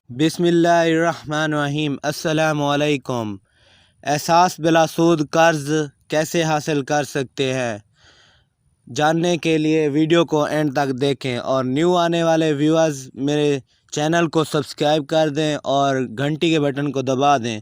बिस्मिल्लाहिर्रहमानिर्रहीम। अस्सलामु अलैकुम। एहसास बिला सूद कर्ज़ कैसे हासिल कर सकते हैं, जानने के लिए वीडियो को एंड तक देखें और न्यू आने वाले व्यूअर्स मेरे चैनल को सब्सक्राइब कर दें और घंटी के बटन को दबा दें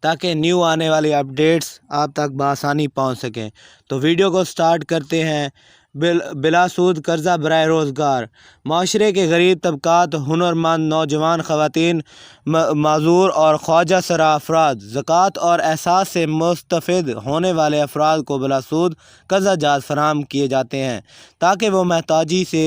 ताकि न्यू आने वाली अपडेट्स आप तक बआसानी पहुंच सकें। तो वीडियो को स्टार्ट करते हैं। बिला सूद कर्ज़ा बराए रोज़गार। माशरे के गरीब तबकात, हुनरमंद नौजवान ख़वातीन, माज़ूर और ख्वाजा सरा अफराद ज़कात और एहसास से मुस्तफ़िद होने वाले अफराद को बिला सूद कर्ज़ा जात फराहम किए जाते हैं ताकि वो महताजी से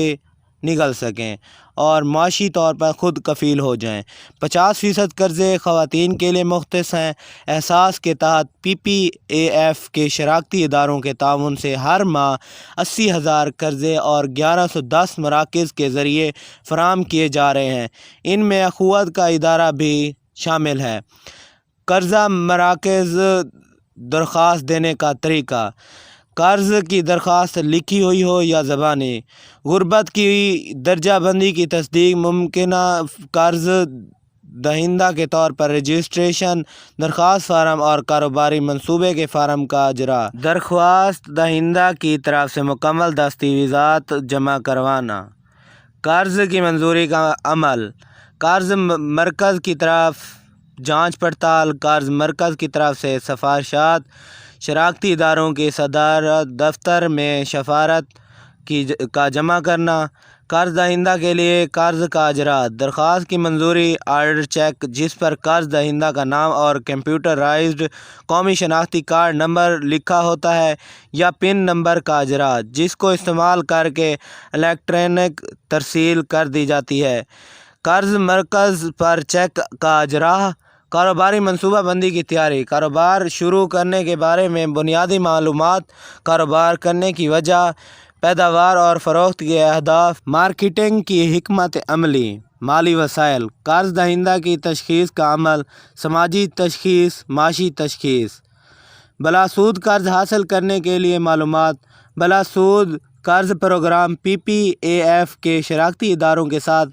निकल सकें और माशी तौर पर ख़ुद कफ़ील हो जाएं। 50% कर्ज़े ख़वातीन के लिए मुख्तस हैं। एहसास के तहत PPAF के शराकती इदारों के ताउन से हर माह 80,000 कर्ज़े और 1110 मराकज़ के ज़रिए फ़राहम किए जा रहे हैं। इनमें अख़ुवत का इदारा भी शामिल है। कर्ज़ा मराकज़ दरख्वास्त देने का तरीका। कर्ज़ की दरख्वास्त लिखी हुई हो या ज़बानी। गुर्बत की दर्जा बंदी की तस्दीक। मुमकिना कर्ज़ दहिंदा के तौर पर रजिस्ट्रेशन, दरख्वास्त फार्म और कारोबारी मंसूबे के फार्म का अजरा। दरख्वास्त दहिंदा की तरफ से मुकम्मल दस्तावेज़ात जमा करवाना। कर्ज़ की मंजूरी का अमल। कर्ज़ मरकज़ की तरफ जाँच पड़ताल। कर्ज़ मरकज़ की तरफ से सिफारिशात। शराकती इदारों के सदर दफ्तर में शफारत का जमा करना। कर्ज़ दहिंदा के लिए कर्ज़ का अजरा। दरख्वास्त की मंजूरी, ऑर्डर चेक जिस पर कर्ज़ दहिंदा का नाम और कंप्यूटराइज्ड कौमी शनाख्ती कार्ड नंबर लिखा होता है या पिन नंबर का अजरा जिसको इस्तेमाल करके इलेक्ट्रॉनिक तरसील कर दी जाती है। कर्ज़ मरकज़ पर चेक का अजरा। कारोबारी मनसूबा बंदी की तैयारी। कारोबार शुरू करने के बारे में बुनियादी मालूमात, कारोबार करने की वजह, पैदावार और फ़रोख्त के अहदाफ, मार्केटिंग की हिकमत अमली, माली वसाइल, कर्ज़ दहिंदा की तशख़ीस का अमल, समाजी तशख़ीस, माशी तशख़ीस। बिला सूद कर्ज़ हासिल करने के लिए मालूमात। बिला सूद कर्ज़ प्रोग्राम PPAF के शराकती इदारों के साथ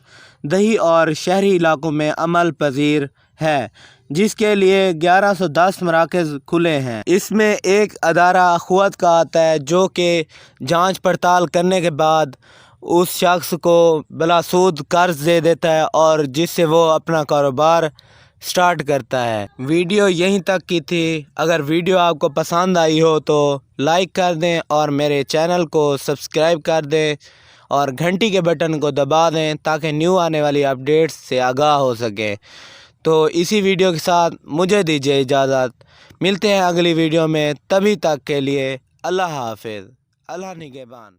दही और शहरी इलाकों में अमल पजीर है, जिसके लिए 1110 मराकज़ खुले हैं। इसमें एक अदारा अख़ुवत का आता है जो कि जांच पड़ताल करने के बाद उस शख्स को बिला सूद कर्ज़ दे देता है और जिससे वो अपना कारोबार स्टार्ट करता है। वीडियो यहीं तक की थी। अगर वीडियो आपको पसंद आई हो तो लाइक कर दें और मेरे चैनल को सब्सक्राइब कर दें और घंटी के बटन को दबा दें ताकि न्यू आने वाली अपडेट्स से आगाह हो सकें। तो इसी वीडियो के साथ मुझे दीजिए इजाज़त। मिलते हैं अगली वीडियो में। तभी तक के लिए अल्लाह हाफ़िज़। अल्लाह निगहबान।